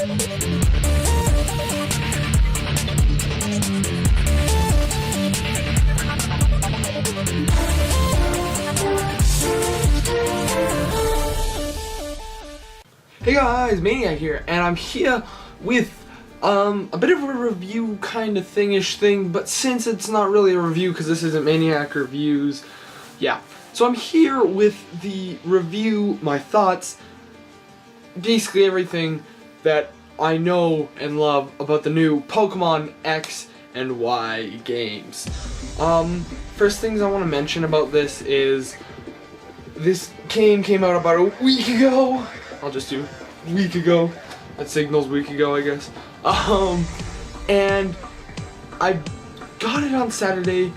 Hey guys, Maniac here, and I'm here with a bit of a review kind of thingish thing, but since it's not really a review because this isn't Maniac Reviews, yeah. So I'm here with the review, my thoughts, basically everything that I know and love about the new Pokemon X and Y games. First things I want to mention about this is this game came out about a week ago. I'll just do week ago. That signals week ago, I guess. And I got it on Saturday,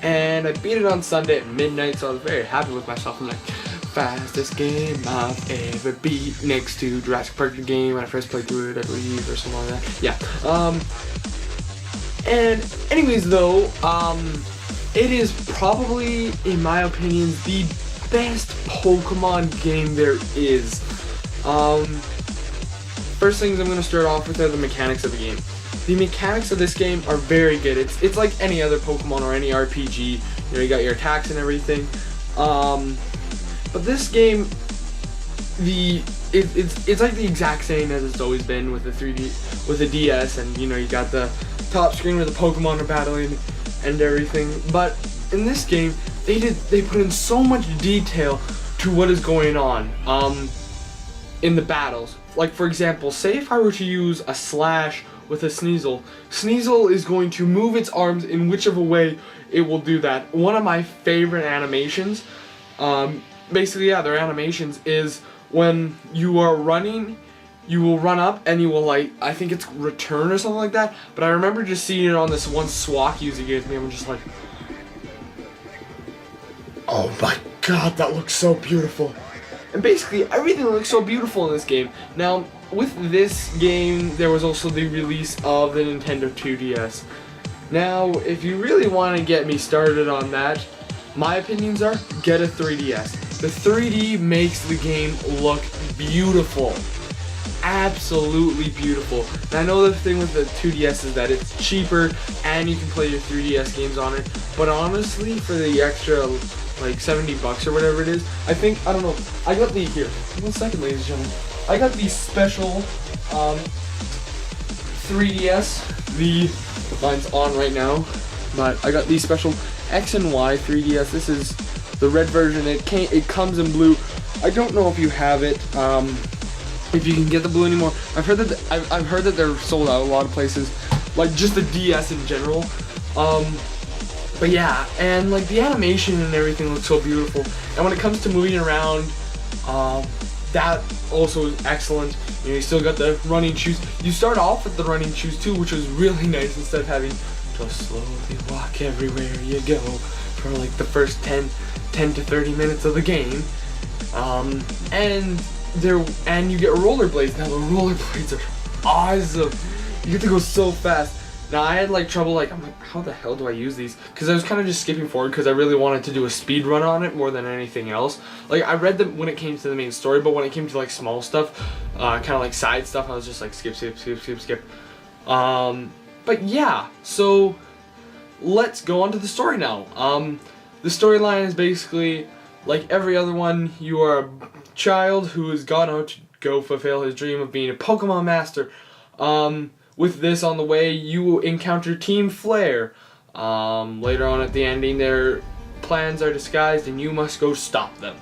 and I beat it on Sunday at midnight, so I was very happy with myself. I'm like, fastest game I've ever beat, next to Jurassic Park the game when I first played through it, I believe, or something like that. Yeah. And anyways, though, it is probably, in my opinion, the best Pokemon game there is. First things I'm going to start off with are the mechanics of the game. The mechanics of this game are very good. It's like any other Pokemon or any RPG. You know, you got your attacks and everything. But this game, it's like the exact same as it's always been with the 3D, with the DS, and you know, you got the top screen where the Pokemon are battling and everything. But in this game, they put in so much detail to what is going on in the battles. Like, for example, say if I were to use a slash with a Sneasel, Sneasel is going to move its arms in whichever way it will do that. One of my favorite animations, basically, yeah, their animations is when you are running, you will run up and you will, like, I think it's return or something like that, but I remember just seeing it on this one Swak user gave me, I'm just like, oh my god, that looks so beautiful. And basically, everything looks so beautiful in this game. Now, with this game, there was also the release of the Nintendo 2DS. Now, if you really want to get me started on that, my opinions are, get a 3DS. The 3D makes the game look beautiful. Absolutely beautiful. And I know the thing with the 2DS is that it's cheaper and you can play your 3DS games on it, but honestly, for the extra like 70 bucks or whatever it is, I think, I don't know, I got the, here, 1 second ladies and gentlemen, I got the special 3DS, mine's on right now, but I got the special X and Y 3DS. This is the red version. It comes in blue. I don't know if you have it, if you can get the blue anymore. I've heard that they're sold out a lot of places, like just the DS in general. But yeah, and like the animation and everything looks so beautiful. And when it comes to moving around, that also is excellent. You know, you still got the running shoes. You start off with the running shoes too, which was really nice, instead of having to slowly walk everywhere you go for like the first 10 to 30 minutes of the game. And you get rollerblades. Now the rollerblades are awesome. You get to go so fast. Now I had like trouble, like I'm like, how the hell do I use these? Because I was kind of just skipping forward because I really wanted to do a speed run on it more than anything else. Like I read them when it came to the main story, but when it came to like small stuff, kind of like side stuff, I was just like skip. But yeah, so let's go on to the story now. The storyline is basically like every other one. You are a child who has gone out to go fulfill his dream of being a Pokemon master. With this on the way, you will encounter Team Flare. Later on at the ending, their plans are disguised and you must go stop them.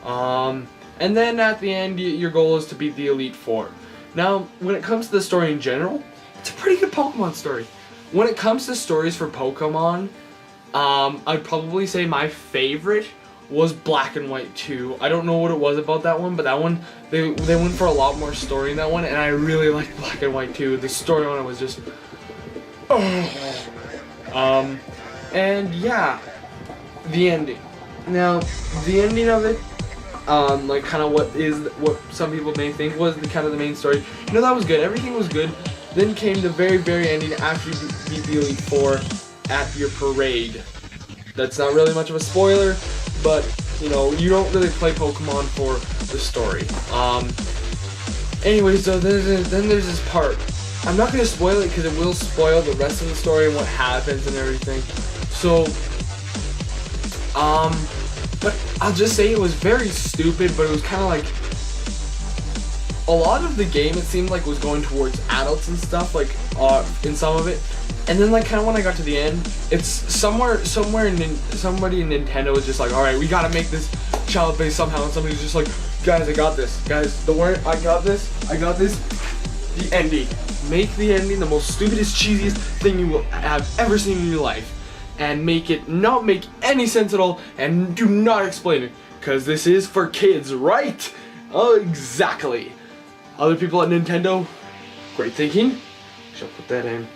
And then at the end, your goal is to beat the Elite Four. Now, when it comes to the story in general, it's a pretty good Pokemon story. When it comes to stories for Pokemon, I'd probably say my favorite was Black and White 2. I don't know what it was about that one, but that one, they went for a lot more story in that one, and I really liked Black and White 2. The story on it was just, and yeah, the ending. Now, the ending of it, like kind of what some people may think was the kind of the main story. You know, that was good. Everything was good. Then came the very, very ending after you beat the Elite Four at your parade. That's not really much of a spoiler, but you know, you don't really play Pokemon for the story. Anyways, so then there's this part. I'm not gonna spoil it because it will spoil the rest of the story and what happens and everything. So, but I'll just say it was very stupid, but it was kind of like, a lot of the game, it seemed like, was going towards adults and stuff, like, in some of it. And then, like, kind of when I got to the end, it's somebody in Nintendo was just like, alright, we gotta make this child-based somehow, and somebody's just like, guys, I got this. Guys, don't worry, I got this. The ending. Make the ending the most stupidest, cheesiest thing you will have ever seen in your life. And make it not make any sense at all, and do not explain it. Because this is for kids, right? Oh, exactly. Other people at Nintendo, great thinking. Shall put that in.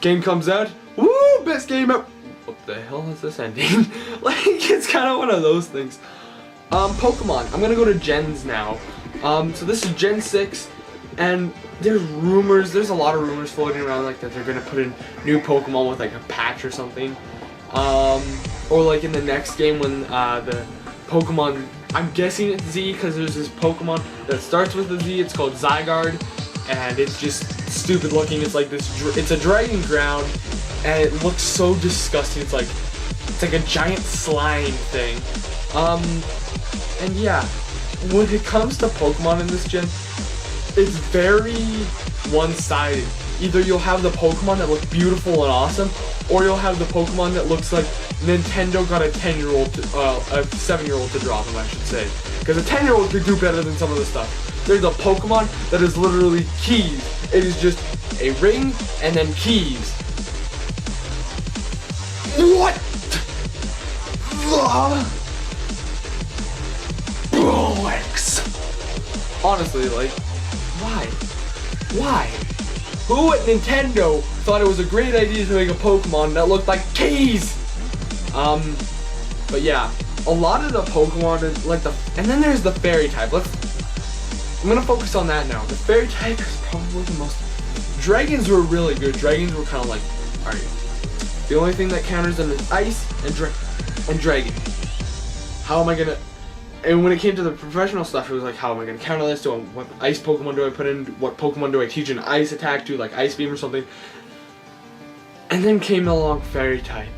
Game comes out. Woo! Best game ever. What the hell is this ending? Like, it's kind of one of those things. Pokemon. I'm gonna go to Gens now. So this is Gen 6, and there's a lot of rumors floating around, like, that they're gonna put in new Pokemon with, like, a patch or something. Or, like, in the next game when, the Pokemon, I'm guessing it's Z, because there's this Pokemon that starts with a Z, it's called Zygarde, and it's just stupid looking. It's like this, it's a dragon ground, and it looks so disgusting. It's like a giant slime thing. And yeah, when it comes to Pokemon in this gen, it's very one-sided. Either you'll have the Pokemon that look beautiful and awesome, or you'll have the Pokemon that looks like Nintendo got a 10-year-old, a 7-year-old to draw them, I should say. Because a 10-year-old could do better than some of the stuff. There's a Pokemon that is literally keys. It is just a ring and then keys. What? Honestly, like, why? Why? Who at Nintendo thought it was a great idea to make a Pokemon that looked like keys? But yeah, a lot of the Pokemon is like and then there's the fairy type. I'm gonna focus on that now. The fairy type is probably the most. Dragons were really good. Dragons were kind of like, alright, the only thing that counters them is ice and dragon. How am I gonna? And when it came to the professional stuff, it was like, how am I gonna counter this? What ice Pokemon do I put in? What Pokemon do I teach an ice attack to, like Ice Beam or something? And then came along fairy type.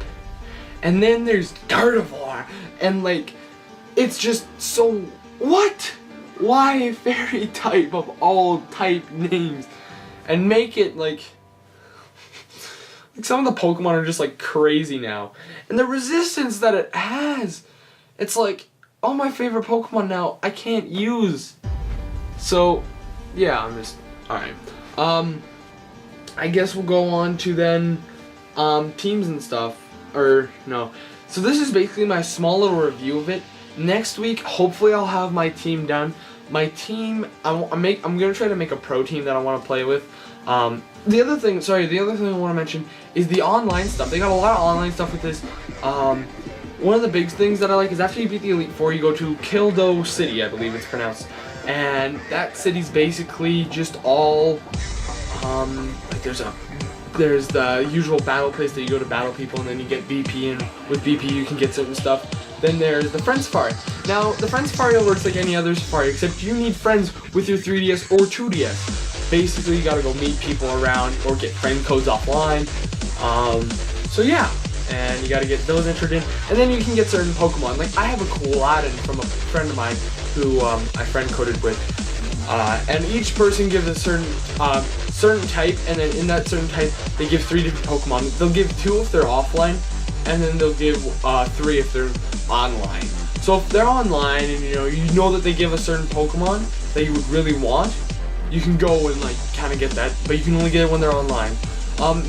And then there's Gardevoir, and like, it's just so, what? Why fairy type of all type names? And make it like some of the Pokemon are just like crazy now. And the resistance that it has, it's like, all my favorite Pokemon now I can't use. So, yeah, I'm just, alright. I guess we'll go on to then, teams and stuff. Or no. So this is basically my small little review of it. Next week, hopefully I'll have my team done. My team, I'm gonna try to make a pro team that I want to play with. The other thing I want to mention is the online stuff. They got a lot of online stuff with this. One of the big things that I like is after you beat the Elite Four, you go to Kildo City, I believe it's pronounced. And that city's basically just all, like there's the usual battle place that you go to battle people, and then you get VP, and with VP you can get certain stuff. Then there's the Friend Safari. Now, the Friend Safari works like any other Safari, except you need friends with your 3DS or 2DS. Basically, you gotta go meet people around or get friend codes offline. So yeah, and you gotta get those entered in, and then you can get certain Pokemon. Like, I have a Quilladin from a friend of mine who I friend coded with. And each person gives a certain type, and then in that certain type, they give 3 different Pokemon. They'll give 2 if they're offline, and then they'll give 3 if they're online. So if they're online, and you know that they give a certain Pokemon that you would really want, you can go and like kind of get that, but you can only get it when they're online.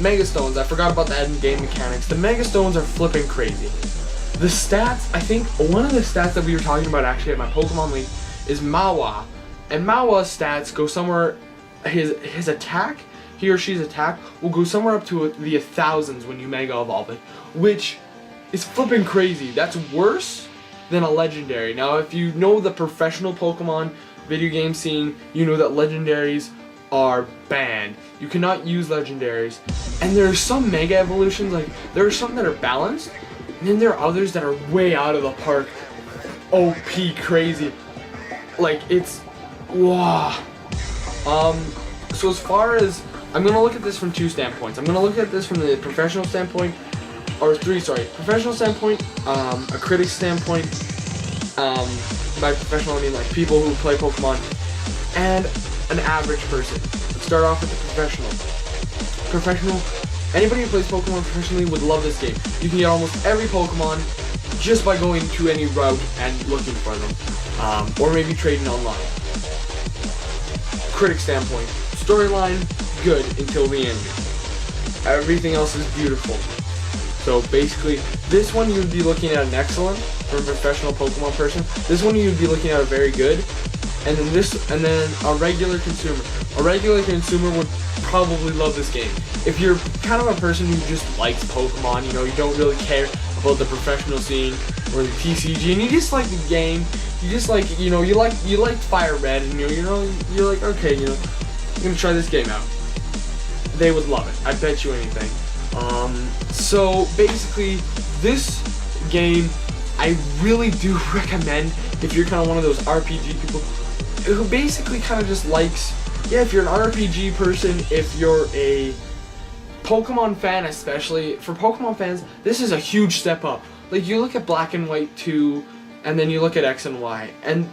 Mega Stones, I forgot about that in game mechanics. The Mega Stones are flipping crazy. The stats, I think one of the stats that we were talking about actually at my Pokemon League is Mawa. And Mawa's stats go somewhere, his attack, he or she's attack, will go somewhere up to the 1000s when you Mega Evolve it, which is flipping crazy. That's worse than a Legendary. Now, if you know the professional Pokemon video game scene, you know that Legendaries are banned. You cannot use Legendaries. And there are some Mega Evolutions, like, there are some that are balanced, and then there are others that are way out of the park. OP crazy. Like, it's Wow. So as far as, I'm going to look at this from two standpoints. I'm going to look at this from the professional standpoint, or three, sorry. Professional standpoint, a critic standpoint, by professional I mean like people who play Pokemon, and an average person. Let's start off with the professional. Professional, anybody who plays Pokemon professionally would love this game. You can get almost every Pokemon just by going to any route and looking for them, or maybe trading online. Critic standpoint, storyline, good until the end. Everything else is beautiful. So basically, this one you'd be looking at an excellent for a professional Pokemon person. This one you'd be looking at a very good, and then a regular consumer. A regular consumer would probably love this game. If you're kind of a person who just likes Pokemon, you know, you don't really care about the professional scene or the TCG, and you just like the game. You just like, you know, you like Fire Red, and you're like, okay, you know, I'm gonna try this game out. They would love it. I bet you anything. So basically, this game I really do recommend if you're kind of one of those RPG people who basically kind of just likes, yeah, if you're an RPG person, if you're a Pokemon fan, especially for Pokemon fans, this is a huge step up. Like, you look at Black and White 2, and then you look at X and Y, and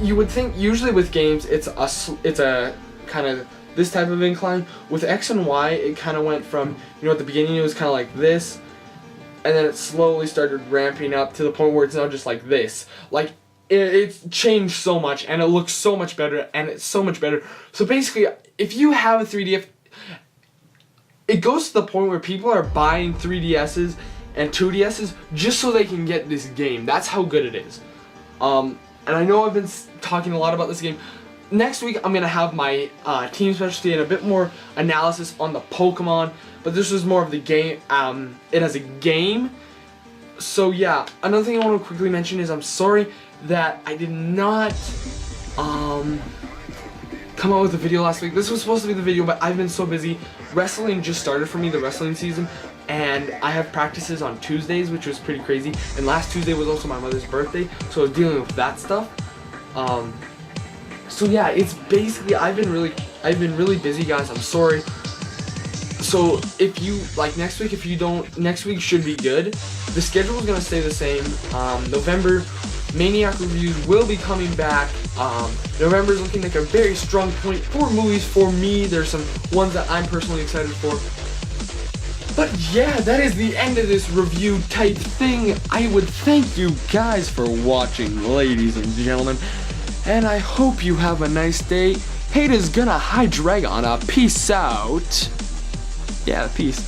you would think usually with games it's a kind of this type of incline. With X and Y, it kind of went from, you know, at the beginning it was kind of like this, and then it slowly started ramping up to the point where it's now just like this. Like, it's changed so much, and it looks so much better, and it's so much better. So basically, if you have a 3DS, it goes to the point where people are buying 3DSs and 2DSs just so they can get this game. That's how good it is. And I know I've been talking a lot about this game. Next week, I'm going to have my team specialty and a bit more analysis on the Pokemon, but this was more of the game, it as a game. So yeah, another thing I want to quickly mention is I'm sorry that I did not come out with a video last week. This was supposed to be the video, but I've been so busy. Wrestling just started for me, the wrestling season, and I have practices on Tuesdays, which was pretty crazy. And last Tuesday was also my mother's birthday, so I was dealing with that stuff. So yeah, it's basically I've been really busy, guys. I'm sorry. So if you like next week should be good. The schedule is gonna stay the same. November Maniac reviews will be coming back. November is looking like a very strong point for movies for me. There's some ones that I'm personally excited for. But yeah, that is the end of this review type thing. I would thank you guys for watching, ladies and gentlemen, and I hope you have a nice day. Haters gonna Hydreigon, peace out. Yeah, peace.